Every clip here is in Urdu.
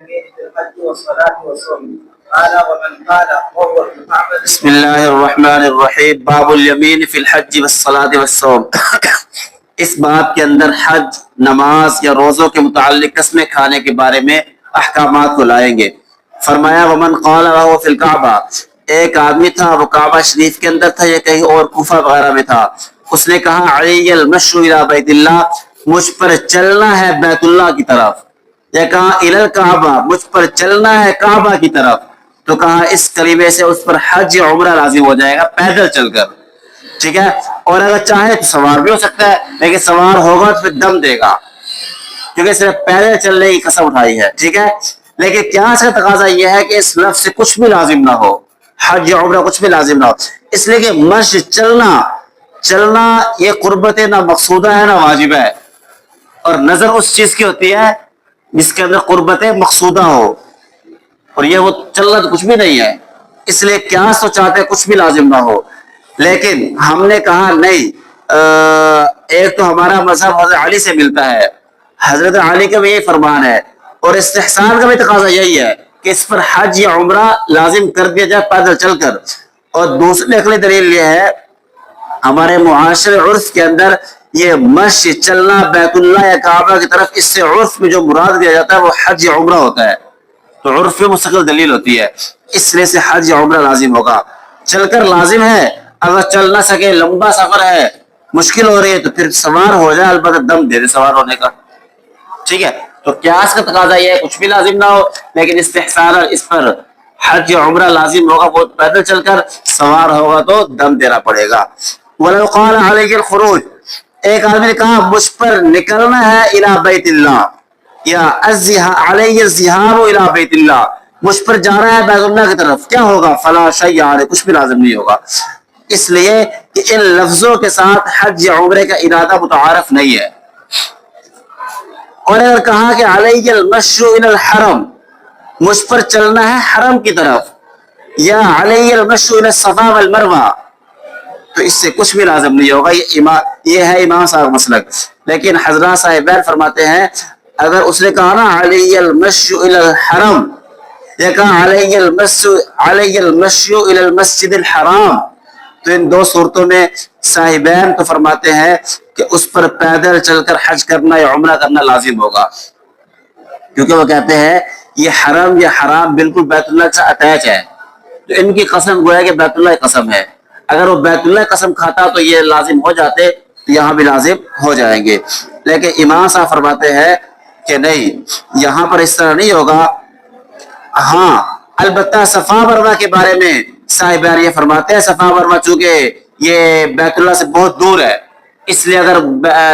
بسم اللہ الرحمن الرحیم باب الیمین فی الحج والصلاۃ والصوم اس باب کے اندر حج، نماز یا روزوں کے متعلق قسمیں کھانے کے بارے میں احکامات کو لائیں گے۔ فرمایا ومن قال وهو فی الکعبہ، ایک آدمی تھا وہ کعبہ شریف کے اندر تھا یا کہیں اور کوفہ وغیرہ میں تھا، اس نے کہا علی المشی الی بیت اللہ، مجھ پر چلنا ہے بیت اللہ کی طرف، یا کہا الی الکعبہ، مجھ پر چلنا ہے کعبہ کی طرف، تو کہا اس کلمے سے اس پر حج یا عمرہ لازم ہو جائے گا پیدل چل کر، ٹھیک ہے۔ اور اگر چاہے تو سوار بھی ہو سکتا ہے، لیکن سوار ہوگا تو پھر دم دے گا، کیونکہ صرف پیدل چلنے کی قسم اٹھائی ہے، ٹھیک ہے۔ لیکن قیاس کا تقاضا یہ ہے کہ اس لفظ سے کچھ بھی لازم نہ ہو، حج یا عمرہ کچھ بھی لازم نہ ہو، اس لیے کہ مشی چلنا یہ قربت نہ مقصودہ ہے نہ واجب ہے، اور نظر اس چیز کی ہوتی ہے جس کے اندر قربت مقصودہ ہو، اور یہ وہ چلنا تو کچھ بھی نہیں ہے، اس لیے قیاس تو چاہتے کچھ بھی لازم نہ ہو۔ لیکن ہم نے کہا نہیں، ایک تو ہمارا مذہب حضرت علی سے ملتا ہے، حضرت علی کا بھی یہی فرمان ہے، اور استحسان کا بھی تقاضا یہی ہے کہ اس پر حج یا عمرہ لازم کر دیا جائے پیدل چل کر۔ اور دوسری عقلی دلیل یہ ہے ہمارے معاشرے عرف کے اندر یہ مشی چلنا بیت اللہ یا کعبہ کی طرف، اس سے عرف میں جو مراد دیا جاتا ہے وہ حج یا عمرہ ہوتا ہے، تو عرف میں مستقل دلیل ہوتی ہے، اس لیے سے حج یا عمرہ لازم ہوگا۔ چل کر لازم ہے، اگر چل نہ سکے، لمبا سفر ہے، مشکل ہو رہی ہے، تو پھر سوار ہو جائے، البتہ دم دے دے سوار ہونے کا، ٹھیک ہے۔ تو قیاس کا تقاضا یہ ہے کچھ بھی لازم نہ ہو، لیکن استحسان اس پر حج یا عمرہ لازم ہوگا، وہ پیدل چل کر، سوار ہوگا تو دم دینا پڑے گا۔ وَلَوْ قَالَ عَلَيْهِ الْخُرُوجِ، ایک آدمی نے کہا مجھ پر نکلنا ہے الی بیت اللہ، یا علیہ الذهاب الی بیت اللہ، مجھ پر جا رہا ہے بیت اللہ کی طرف، کیا ہوگا؟ فلا شیء علیہ، کچھ بھی لازم نہیں ہوگا، اس لیے کہ ان لفظوں کے ساتھ حج یا عمرے کا ارادہ متعارف نہیں ہے۔ اور اگر کہا کہ علیہ المشی الی الحرم، مجھ پر چلنا ہے حرم کی طرف، یا علیہ المشی الی الصفا والمروہ، تو اس سے کچھ بھی لازم نہیں ہوگا، یہ ہے امام صاحب مسلک۔ لیکن حضرات صاحبین فرماتے ہیں اگر اس نے کہا نا علیہ المشی الی الحرم، یا کہا علیہ المشی الی المسجد الحرام، تو ان دو صورتوں میں صاحبین تو فرماتے ہیں کہ اس پر پیدل چل کر حج کرنا یا عمرہ کرنا لازم ہوگا، کیونکہ وہ کہتے ہیں یہ حرم یا حرام بالکل بیت اللہ سے اٹیچ ہے، تو ان کی قسم گویا کہ بیت اللہ کی قسم ہے، اگر وہ بیت اللہ کی قسم کھاتا تو یہ لازم ہو جاتے، تو یہاں بھی لازم ہو جائیں گے۔ لیکن امام صاحب فرماتے ہیں کہ نہیں، یہاں پر اس طرح نہیں ہوگا۔ ہاں البتہ صفا مروہ کے بارے میں صاحبان یہ فرماتے ہیں صفا مروہ چونکہ یہ بیت اللہ سے بہت دور ہے، اس لیے اگر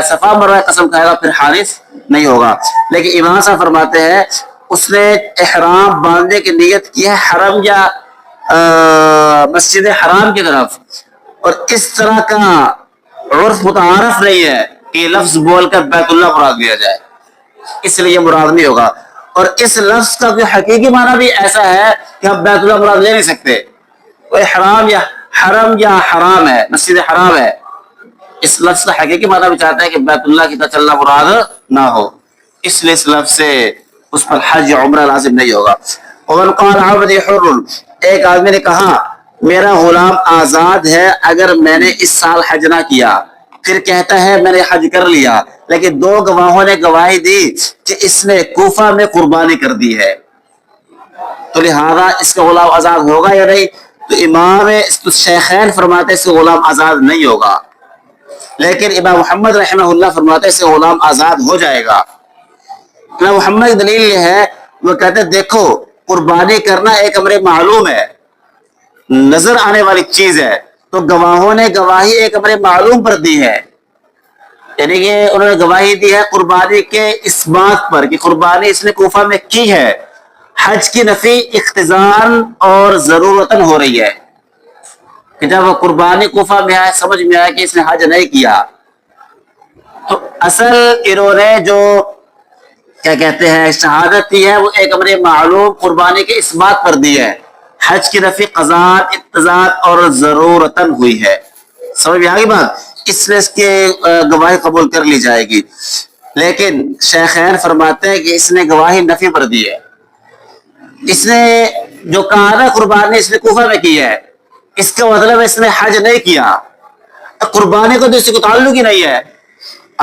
صفا مروہ قسم کھائے گا پھر حارث نہیں ہوگا۔ لیکن امام صاحب فرماتے ہیں اس نے احرام باندھنے کی نیت کی ہے حرم یا مسجد حرام کی طرف، اور اس طرح کا عرف متعارف نہیں ہے کہ یہ لفظ بول کر بیت اللہ مراد لیا جائے، اس لیے یہ مراد نہیں ہوگا۔ اور اس لفظ کا جو حقیقی معنی بھی ایسا ہے کہ ہم بیت اللہ مراد لے نہیں سکتے، وہ حرام یا حرم یا حرام ہے، مسجد حرام ہے، اس لفظ کا حقیقی معنی بھی چاہتا ہے کہ بیت اللہ کی طرف چلنا مراد نہ ہو، اس لیے اس لفظ سے اس پر حج یا عمرہ لازم نہیں ہوگا۔ ومن قال عبدی حر، ایک آدمی نے کہا میرا غلام آزاد ہے اگر میں نے اس سال حج نہ کیا، پھر کہتا ہے میں نے حج کر لیا، لیکن دو گواہوں نے گواہی دی کہ اس نے کوفہ میں قربانی کر دی ہے، تو لہذا اس کا غلام آزاد ہوگا یا نہیں؟ تو امام شیخین فرماتے ہیں اس کا غلام آزاد نہیں ہوگا، لیکن امام محمد رحمہ اللہ فرماتے ہیں اس کا غلام آزاد ہو جائے گا۔ امام محمد کی دلیل یہ ہے، وہ کہتے ہیں دیکھو قربانی کرنا ایک امر معلوم ہے، نظر آنے والی چیز ہے، تو گواہوں نے گواہی ایک امر معلوم پر دی ہے، یعنی کہ انہوں نے گواہی دی ہے قربانی کے اس بات پر کہ قربانی اس نے کوفہ میں کی ہے، حج کی نفی اقتضاً اور ضرورتاً ہو رہی ہے، کہ جب وہ قربانی کوفہ میں آئے سمجھ میں آیا کہ اس نے حج نہیں کیا، تو اصل انہوں نے جو کیا کہتے ہیں شہادت دی ہے وہ ایک امر معلوم قربانی کے اس بات پر دی ہے، حج کی نفی قضاء اقتضاء اور ضرورتاً ہوئی ہے، سمجھ میں آگئی بات، اس لیے اس کی گواہی قبول کر لی جائے گی۔ لیکن شیخین فرماتے ہیں کہ اس نے گواہی نفی پر دی ہے، اس نے جو کہا نا قربانی اس نے کوفہ میں کی ہے، اس کا مطلب اس نے حج نہیں کیا، قربانی کو تو اس کو تعلق ہی نہیں ہے،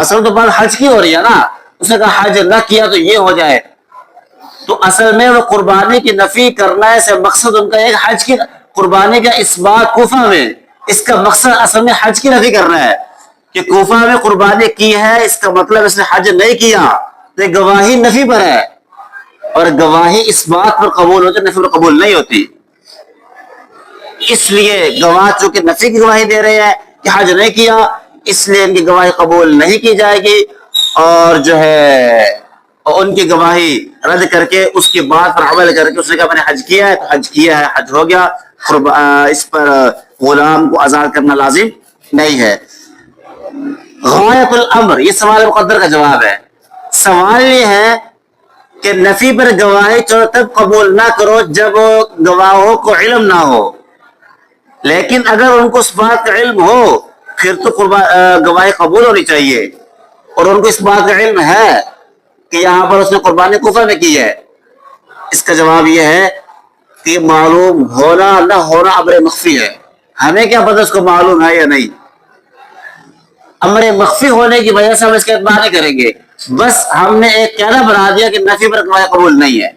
اصل تو بات حج کی ہو رہی ہے نا، اس نے کہا حج نہ کیا تو یہ ہو جائے، تو اصل میں وہ قربانی کی نفی کرنا ہے، سے مقصد ان کا ایک حج کی قربانی کا اس بات کوفہ میں، اس کا مقصد اصل میں حج کی نفی کرنا ہے کہ کوفہ میں قربانی کی ہے، اس کا مطلب اس نے حج نہیں کیا، تو گواہی نفی پر ہے، اور گواہی اس بات پر قبول ہوتی ہے، نفی پر قبول نہیں ہوتی، اس لیے گواہ چونکہ نفی کی گواہی دے رہے ہیں کہ حج نہیں کیا، اس لیے ان کی گواہی قبول نہیں کی جائے گی، اور جو ہے ان کی گواہی رد کر کے اس کی بات پر عمل کر کے اس نے کہا میں نے حج کیا ہے تو حج کیا ہے، حج ہو گیا، اس پر غلام کو آزاد کرنا لازم نہیں ہے۔ غایت الامر، یہ سوال مقدر کا جواب ہے، سوال یہ ہے کہ نفی پر گواہی تب قبول نہ کرو جب گواہوں کو علم نہ ہو، لیکن اگر ان کو اس بات کا علم ہو پھر تو گواہی قبول ہونی چاہیے، اور ان کو اس بات کا علم ہے کہ یہاں پر اس نے قربانی کوفہ میں کی ہے، اس کا جواب یہ ہے کہ معلوم ہونا نہ ہونا امر مخفی ہے، ہمیں کیا پتہ اس کو معلوم ہے یا نہیں، امر مخفی ہونے کی وجہ سے ہم اس کا اعتبار نہیں کریں گے، بس ہم نے ایک کہنا بنا دیا کہ نفی پر گواہی قبول نہیں ہے،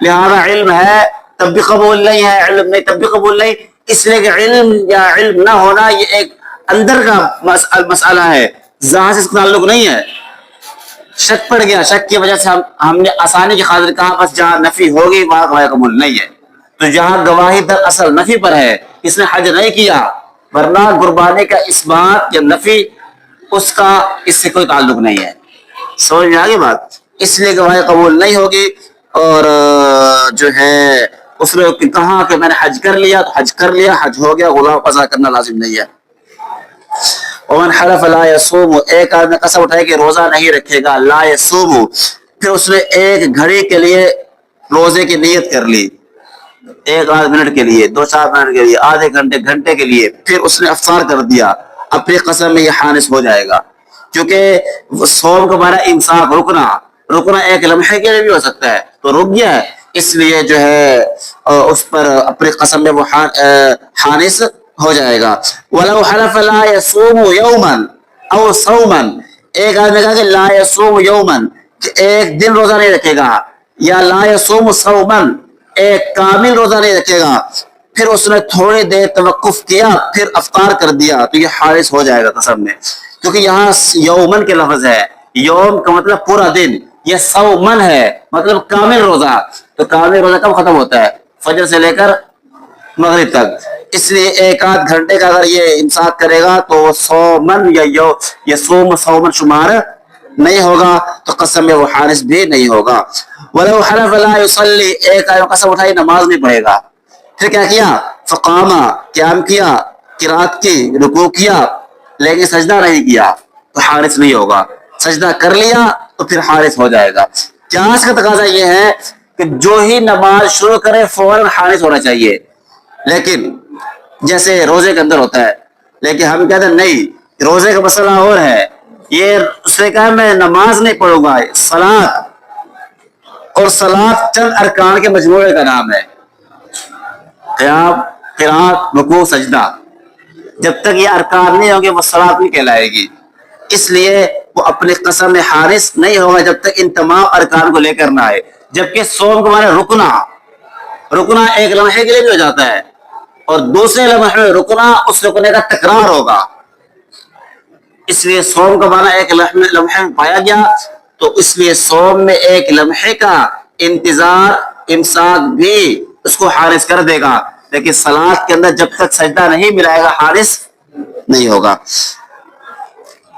لہذا علم ہے تب بھی قبول نہیں ہے، علم نہیں تب بھی قبول نہیں، اس لیے کہ علم یا علم نہ ہونا یہ ایک اندر کا مسئلہ ہے، ظاہر سے اس کا تعلق نہیں ہے، شک پڑ گیا، شک کی وجہ سے ہم نے آسانی کی خاطر کہا بس جہاں نفی ہوگی وہاں گواہی قبول نہیں ہے، تو جہاں گواہی در اصل نفی پر ہے، اس نے حج نہیں کیا، ورنہ قربانی کا اس بات یا نفی اس کا اس سے کوئی تعلق نہیں ہے، سمجھ میں آگے بات، اس لیے گواہی قبول نہیں ہوگی، اور جو ہے اس نے کہا کہ میں نے حج کر لیا تو حج کر لیا، حج ہو گیا، غلام قضا کرنا لازم نہیں ہے۔ ومن حلف لا يصوم، ایک آدمی قسم اٹھائے کہ روزہ نہیں رکھے گا، لا يصوم، پھر اس نے ایک گھڑی کے لیے روزے کی نیت کر لی، ایک آدھ منٹ کے لیے، دو چار منٹ کے لیے، آدھے گھنٹے گھنٹے کے لیے، پھر اس نے افطار کر دیا، اپنی قسم میں یہ حانث ہو جائے گا، کیونکہ صوم کا معنی امساک، رکنا ایک لمحے کے لیے بھی ہو سکتا ہے، تو رک گیا ہے، اس لیے جو ہے اس پر اپنی قسم میں وہ حانث ہو جائے گا۔ وَلَوْ حَلَفَ لَا يَصُومُ يَوْمًا أَوْ صَوْمًا، ایک آدمی نے کہا کہ لا يصوم یومن، کہ ایک دن روزہ نہیں رکھے گا، یا لا يصوم صومًا، ایک کامل روزہ نہیں رکھے گا، پھر اس نے تھوڑی دیر توقف کیا پھر افطار کر دیا، تو یہ حارث ہو جائے گا قسم میں، کیونکہ یہاں یومن کے لفظ ہے، یوم کا مطلب پورا دن، یہ صومن ہے مطلب کامل روزہ، تو کامل روزہ کب ختم ہوتا ہے؟ فجر سے لے کر مغرب تک، اس لیے ایک آدھ گھنٹے کا اگر یہ امساک کرے گا تو صومن یا یصوم صومن شمار نہیں ہوگا، تو قسم میں وہ حارث بھی نہیں ہوگا۔ وَلَوْ حَلَفَ لَا يُصَلِّ، ایک آدمی قسم اٹھائی نماز نہیں پڑھے گا، پھر کیا کیا؟ فقامہ، قیام کیا، قرات کی، رکوع کیا، لیکن سجدہ نہیں کیا تو حارث نہیں ہوگا، سجدہ کر لیا تو پھر حارث ہو جائے گا۔ قیاس کا تقاضا یہ ہے کہ جو ہی نماز شروع کرے فوراً حارث ہونا چاہیے، لیکن جیسے روزے کے اندر ہوتا ہے، لیکن ہم کہتے ہیں نہیں، روزے کا مسئلہ اور ہے، یہ اس نے کہا میں نماز نہیں پڑھوں گا، صلاۃ، اور صلاۃ چند ارکان کے مجموعے کا نام ہے، قیام، قرات، رکوع، سجدہ، جب تک یہ ارکان نہیں ہوں گے وہ صلاۃ نہیں کہلائے گی، اس لیے وہ اپنی قسم میں حارث نہیں ہوگا جب تک ان تمام ارکان کو لے کر نہ آئے، جبکہ صوم کے معنی رکنا ایک لمحے کے لیے بھی ہو جاتا ہے، اور دوسرے لمحے میں رکنا اس رکنے کا تکرار ہوگا، اس لیے صوم کا معنی ایک لمحے میں پایا گیا، تو اس لیے صوم میں ایک لمحے کا انتظار، امساک بھی اس کو حارث کر دے گا، لیکن صلاۃ کے اندر جب تک سجدہ نہیں ملائے گا حارث نہیں ہوگا۔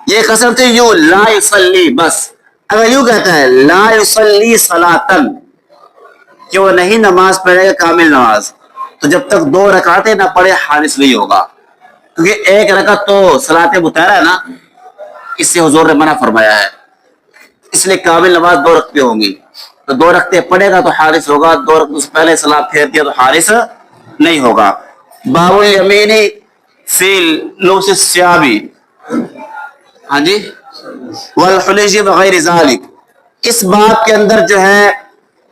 یہ قسم تھی یوں لا یصلی، بس اگر یوں کہتا ہے لا یصلی صلاۃً، کہ وہ نہیں نماز پڑھے گا کامل نماز، تو جب تک 2 رکعتیں نہ پڑھے حارث نہیں ہوگا، کیونکہ ایک رکعت تو صلاۃ مطہرہ ہے نا، اس سے حضور نے منع فرمایا ہے، اس لیے کامل نماز 2 رکعتیں ہوں گی، تو 2 رکعتیں پڑھے گا تو حارث ہوگا، 2 رکعتوں سے پہلے سلام پھیر دیا تو حارث نہیں ہوگا۔ باب الیمین فی لبس الثیاب، ہاں جی، والحلیج وغیر ذالک، اس بات کے اندر جو ہے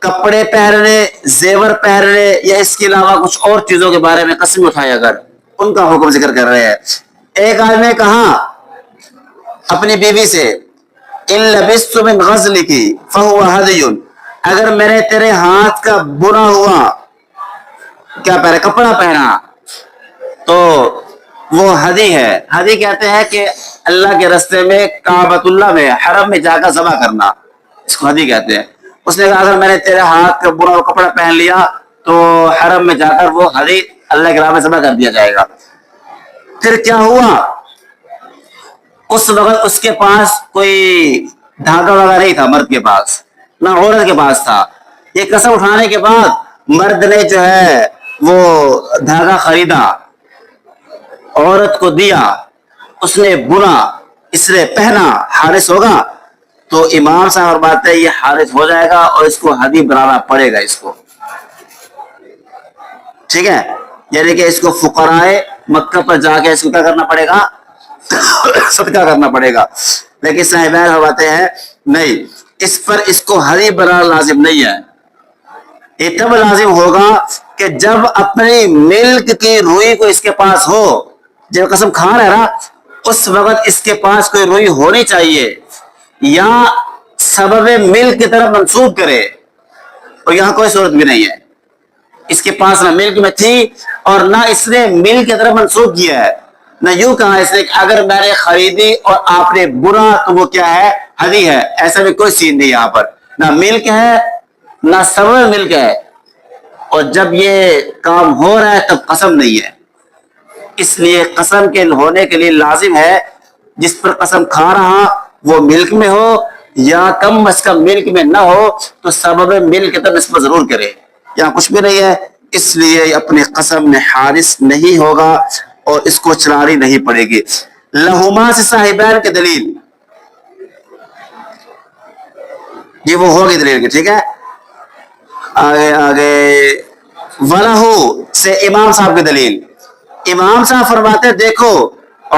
کپڑے کپڑے پہننے، زیور پہننے یا اس کے علاوہ کچھ اور چیزوں کے بارے میں قسم اٹھائے اگر، ان کا حکم ذکر کر رہے ہیں. ایک آدمی نے کہا اپنی بیوی سے ان لبست من غزلک فهو ہدی، اگر میں نے تیرے ہاتھ کا بنا ہوا کیا پہنا، کپڑا پہنا، تو وہ ہدی ہے. ہدی کہتے ہیں کہ اللہ کے راستے میں کعبۃ اللہ میں حرم میں جا کر ذبح کرنا، اس کو ہدی کہتے ہیں. اس نے کہا اگر میں نے تیرے ہاتھ کا برا کپڑا پہن لیا تو حرم میں جا کر وہ ہدی اللہ کے راہ میں ذبح کر دیا جائے گا. پھر کیا ہوا، اس وقت اس کے پاس کوئی دھاگا وغیرہ نہیں تھا، مرد کے پاس نہ عورت کے پاس تھا. یہ قسم اٹھانے کے بعد مرد نے جو ہے وہ دھاگا خریدا، عورت کو دیا، اس نے بنا، اس نے پہنا، حارث ہوگا. تو امام صاحب بات ہے یہ حارث ہو جائے گا اور اس کو ہدی بنانا پڑے گا اس کو، ٹھیک ہے. یعنی کہ اس کو فقراء مکہ پر جا کے اس کو کیا کرنا پڑے گا، صدقہ کرنا پڑے گا. لیکن صاحبین فرماتے ہیں نہیں، اس پر اس کو ہدی بنانا لازم نہیں ہے. یہ تب لازم ہوگا کہ جب اپنی ملک کی روئی کو اس کے پاس ہو، جب قسم کھا رہا ہے نا اس وقت اس کے پاس کوئی روئی ہونی چاہیے، یا سبب ملک کی طرف منسوب کرے، اور یہاں کوئی صورت بھی نہیں ہے. اس کے پاس نہ ملک میں تھی اور نہ اس نے ملک کی طرف منسوب کیا ہے، نہ یوں کہا اس نے کہ اگر میں نے خریدی اور آپ نے بنا تو وہ کیا ہے، ہدی ہے. ایسا بھی کوئی سین نہیں یہاں پر، نہ ملک ہے نہ سبب ملک ہے. اور جب یہ کام ہو رہا ہے تب قسم نہیں ہے. اس لیے قسم کے ہونے کے لیے لازم ہے جس پر قسم کھا رہا وہ ملک میں ہو یا کم از کم ملک میں نہ ہو تو سبب ملک کی طرف نسبت ضرور کرے. یہاں کچھ بھی نہیں ہے، اس لیے اپنی قسم میں حارث نہیں ہوگا اور اس کو چلانی نہیں پڑے گی. لہما سے صاحبین کی دلیل، یہ وہ ہوگی دلیل کی، ٹھیک ہے. آگے ولہو سے امام صاحب کی دلیل. امام صاحب فرماتے ہیں دیکھو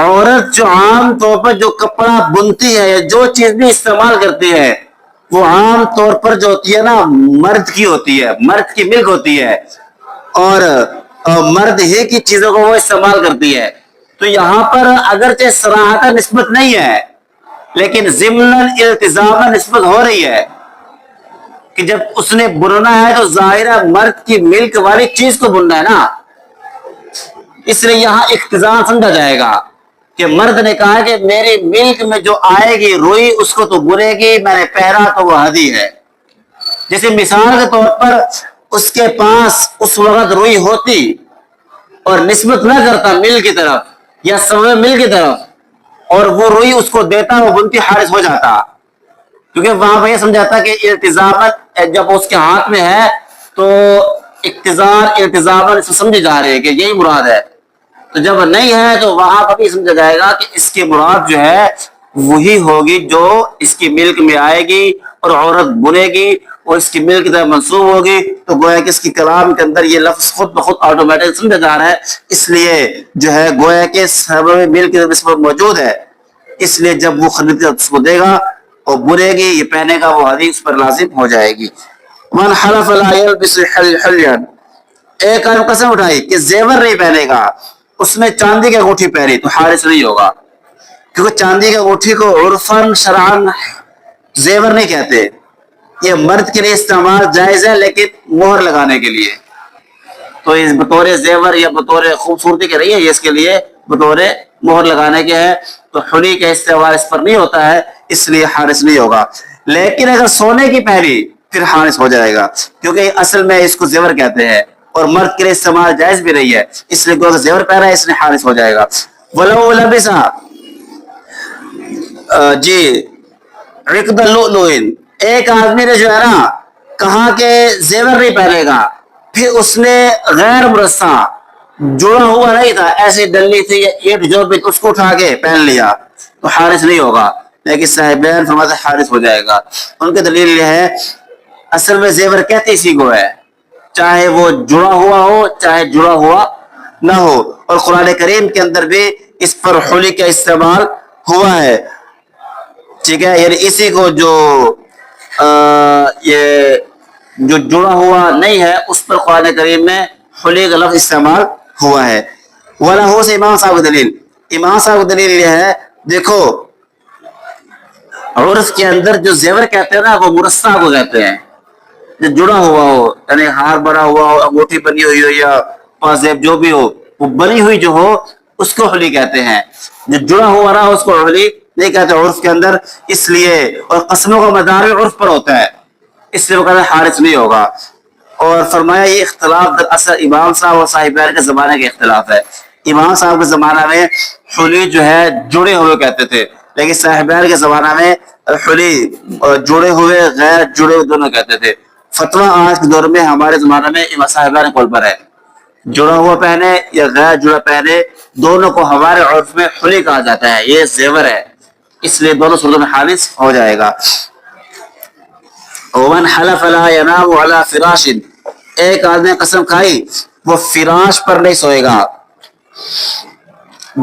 عورت جو عام طور پر جو کپڑا بنتی ہے یا جو چیز بھی استعمال کرتی ہے وہ عام طور پر جو ہوتی ہے نا مرد کی ہوتی ہے، مرد کی ملک ہوتی ہے، اور مرد ہی کی چیزوں کو وہ استعمال کرتی ہے. تو یہاں پر اگرچہ صراحتاً نسبت نہیں ہے لیکن ضمناً التزاماً نسبت ہو رہی ہے کہ جب اس نے بننا ہے تو ظاہرہ مرد کی ملک والی چیز کو بننا ہے نا، اس لیے یہاں اقتضاء سمجھا جائے گا کہ مرد نے کہا کہ میری ملک میں جو آئے گی روئی اس کو تو بنے گی، میں نے پہنا تو وہ ہدی ہے. جیسے مثال کے طور پر اس کے پاس اس وقت روئی ہوتی اور نسبت نہ کرتا مل کی طرف یا سبب مل کی طرف اور وہ روئی اس کو دیتا وہ بنتی حارث ہو جاتا، کیونکہ وہاں پہ یہ سمجھاتا کہ التزامت جب اس کے ہاتھ میں ہے تو اقتضار التزامت سمجھے جا رہے ہیں کہ یہی مراد ہے. تو جب نہیں ہے تو وہاں پر بھی سمجھا جائے گا کہ اس کی مراد جو ہے وہی ہوگی جو اس کی ملک میں آئے گی اور عورت بنے گی اور اس کی ملک کی طرف منسوب ہوگی. تو گویا کہ اس کی کلام کے اندر یہ لفظ خود بخود آٹومیٹک سمجھا جا رہا ہے، اس لیے جو ہے گویا کہ سبب ملک کی طرف موجود ہے، اس لیے جب وہ خرید اس کو دے گا اور بنے گی یہ پہنے گا وہ حدیث پر لازم ہو جائے گی. من حلف لا يلبس حلیا، ایک آدمی قسم اٹھائی کہ زیور نہیں پہنے گا، اس نے چاندی کی انگوٹھی پہنی تو حارث نہیں ہوگا، کیونکہ چاندی کی انگوٹھی کو عرفاً شرعاً زیور نہیں کہتے. یہ مرد کے لیے استعمال جائز ہے لیکن مہر لگانے کے لیے، تو اس بطور زیور یا بطور خوبصورتی کے رہی ہے، یہ اس کے لیے بطور مہر لگانے کے ہے، تو حلی کا استعمال اس پر نہیں ہوتا ہے، اس لیے حارث نہیں ہوگا. لیکن اگر سونے کی پہنی پھر حارث ہو جائے گا، کیونکہ اصل میں اس کو زیور کہتے ہیں اور مرد کے لیے استعمال جائز بھی رہی ہے، اس لیے اگر زیور پہنا ہے اس نے حارث ہو جائے گا. ولو لبسا جی عقد اللؤلؤ، ایک آدمی نے جو ہے نا کہا کہ زیور نہیں پہنے گا، پھر اس نے غیر مرصع جڑا ہوا نہیں تھا، ایسی ڈلی تھی یہ جو بھی اس کو اٹھا کے پہن لیا تو حارث نہیں ہوگا. لیکن صاحبین فرماتے حارث ہو جائے گا. ان کی دلیل یہ ہے اصل میں زیور کہتے اسی کو ہے، چاہے وہ جڑا ہوا ہو چاہے جڑا ہوا نہ ہو، اور قرآن کریم کے اندر بھی اس پر حلی کا استعمال ہوا ہے، ٹھیک ہے. یعنی اسی کو جو یہ جو جڑا ہوا نہیں ہے اس پر قرآن کریم میں حلی کا لفظ استعمال ہوا ہے۔ وَلَهُ سے امام صاحب کی دلیل، امام صاحب کی دلیل یہ ہے، دیکھو عرف کے اندر جو زیور کہتے ہیں نا وہ مرصع کو کہتے ہیں، جو جڑا ہوا ہو، یعنی ہار بنا ہوا ہو، انگوٹھی بنی ہوئی ہو یا پازیب جو بھی ہو، وہ بنی ہوئی جو ہو اس کو حلی کہتے ہیں، جو جڑا ہوا رہا اس کو حلی نہیں کہتے عرف کے اندر، اس لیے اور قسموں کا مدار عرف پر ہوتا ہے، اس لیے وہ کہتے ہیں حارث نہیں ہوگا۔ اور فرمایا یہ اختلاف دراصل امام صاحب اور صاحبین کے زمانے کے اختلاف ہے۔ امام صاحب کے زمانہ میں حلی جو ہے جڑے ہوئے کہتے تھے، لیکن صاحبین کے زمانہ میں حلی جڑے ہوئے غیر جڑے ہوئے دونوں کہتے تھے۔ فتویٰ آج کے دور میں ہمارے زمانہ میں امام صاحبان قول پر ہے، جڑا ہوا پہنے یا غیر جڑا پہنے دونوں کو ہمارے عرف میں حلی کہا جاتا ہے، یہ زیور ہے، اس لیے دونوں صورتوں میں حارث ہو جائے گا۔ ومن حلف لا ينام على فراش، ایک آدمی نے قسم کھائی وہ فراش پر نہیں سوئے گا،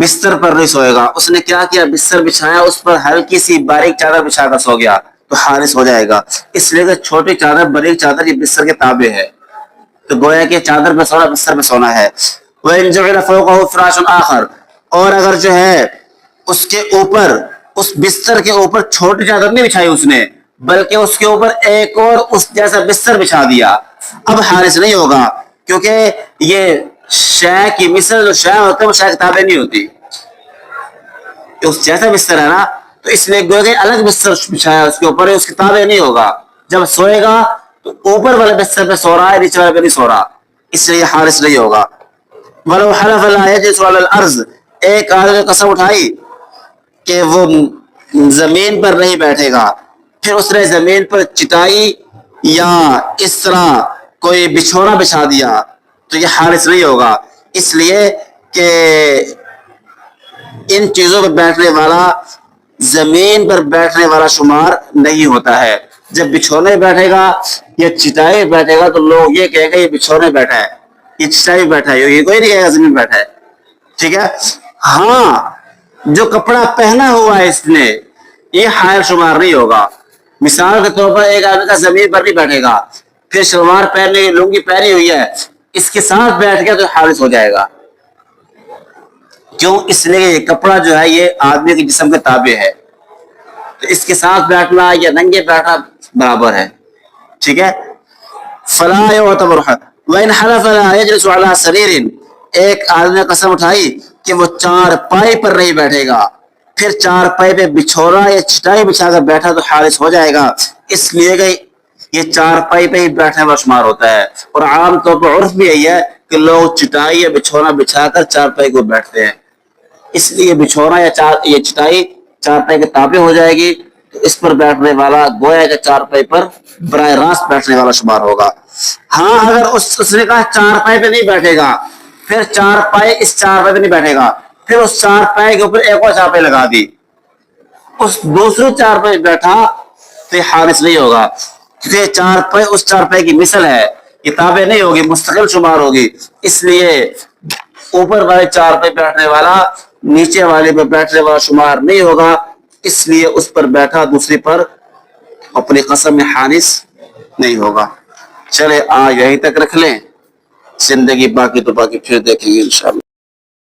بستر پر نہیں سوئے گا، اس نے کیا کیا بستر بچھایا اس پر ہلکی سی باریک چادر بچھا کر سو گیا تو حارث ہو جائے گا، اس لیے کہ چھوٹی چادر باریک چادر یہ بستر کے تابع ہے، تو گویا کہ چادر پہ سونا بستر پہ سونا ہے۔ وَإِن جُعِلَ فَوْقَهُ فِرَاشٌ آخر، اور اگر جو ہے اس کے اوپر اس بستر کے اوپر چھوٹی چادر نہیں بچھائی اس نے بلکہ اس کے اوپر ایک اور اس جیسا بستر بچھا دیا، اب حارث نہیں ہوگا، کیونکہ یہ شے کی مثل جو شے ہوتا ہے وہ شے کتابیں نہیں ہوتی، اس جیسا بستر ہے نا، تو اس لیے گویا کہ الگ بستر بچھایا اس کے اوپر، اس کتابیں نہیں ہوگا، جب سوئے گا تو اوپر والے بستر پہ سو رہا ہے نیچے والے پہ نہیں سو رہا، اس لیے حارث نہیں ہوگا۔ وَلَوْ حَلَفَ لَا يَجْلِسُ عَلَى الْأَرْضِ، ایک آدمی نے قسم اٹھائی کہ وہ زمین پر نہیں بیٹھے گا، پھر اس نے زمین پر چٹائی یا اس طرح کوئی بچھونا بچھا دیا تو یہ حارث نہیں ہوگا، اس لیے کہ ان چیزوں پر بیٹھنے والا زمین پر بیٹھنے والا شمار نہیں ہوتا ہے، جب بچھونے بیٹھے گا یا چٹائی بیٹھے گا تو لوگ یہ کہیں گے یہ بچھونے بیٹھا ہے، یہ چٹائی بیٹھا ہے، یہ کوئی نہیں کہے گا زمین بیٹھا ہے، ٹھیک ہے۔ ہاں جو کپڑا پہنا ہوا ہے اس نے یہ حائل شمار نہیں ہوگا، مثال کے طور پر ایک آدمی کا زمین پر نہیں بیٹھے گا، پھر شلوار پہنی لنگی پہنی ہوئی ہے اس کے ساتھ بیٹھ گیا تو حارث ہو جائے گا، کیوں؟ اس لیے یہ کپڑا جو ہے یہ آدمی کے جسم کے تابع ہے، تو اس کے ساتھ بیٹھنا یا ننگے بیٹھنا برابر ہے، ٹھیک ہے۔ فلا يعتبر وإن حلف لا يجلس على سرير، ایک آدمی نے قسم اٹھائی کہ وہ چار پائی پر نہیں بیٹھے گا، پھر چار پائی پہ بچھونا یا چٹائی بچھا کر بیٹھا تو حارث ہو جائے گا، اس لیے کہ یہ چار پائی پہ ہی بیٹھنے والا شمار ہوتا ہے، اور عام طور پر عرف بھی یہی ہے کہ لوگ چٹائی یا بچھونا بچھا کر چار پائی کو بیٹھتے ہیں، اس لیے بچھونا یا چٹائی چار پائی کے تابع ہو جائے گی، تو اس پر بیٹھنے والا گویا کہ چار پائی پر براہ راست بیٹھنے والا شمار ہوگا۔ ہاں اگر اس نے کہا چار پائی پہ نہیں بیٹھے گا، پھر چار پائی اس چار پائی پہ نہیں بیٹھے گا، پھر اس چار پائی کے اوپر ایک اور چار پائی لگا دی، اس دوسرے چار پائی بیٹھا تو یہ حارث نہیں ہوگا، کیونکہ چار پائی اس چار پائی کی مثل ہے، کتابیں نہیں ہوگی، مستقل شمار ہوگی، اس لیے اوپر والے چار پہ بیٹھنے والا نیچے والے پہ بیٹھنے والا شمار نہیں ہوگا، اس لیے اس پر بیٹھا دوسری پر اپنی قسم میں حارث نہیں ہوگا۔ چلے آج یہیں تک رکھ لیں، زندگی باقی تو باقی پھر دیکھیں گے انشاءاللہ۔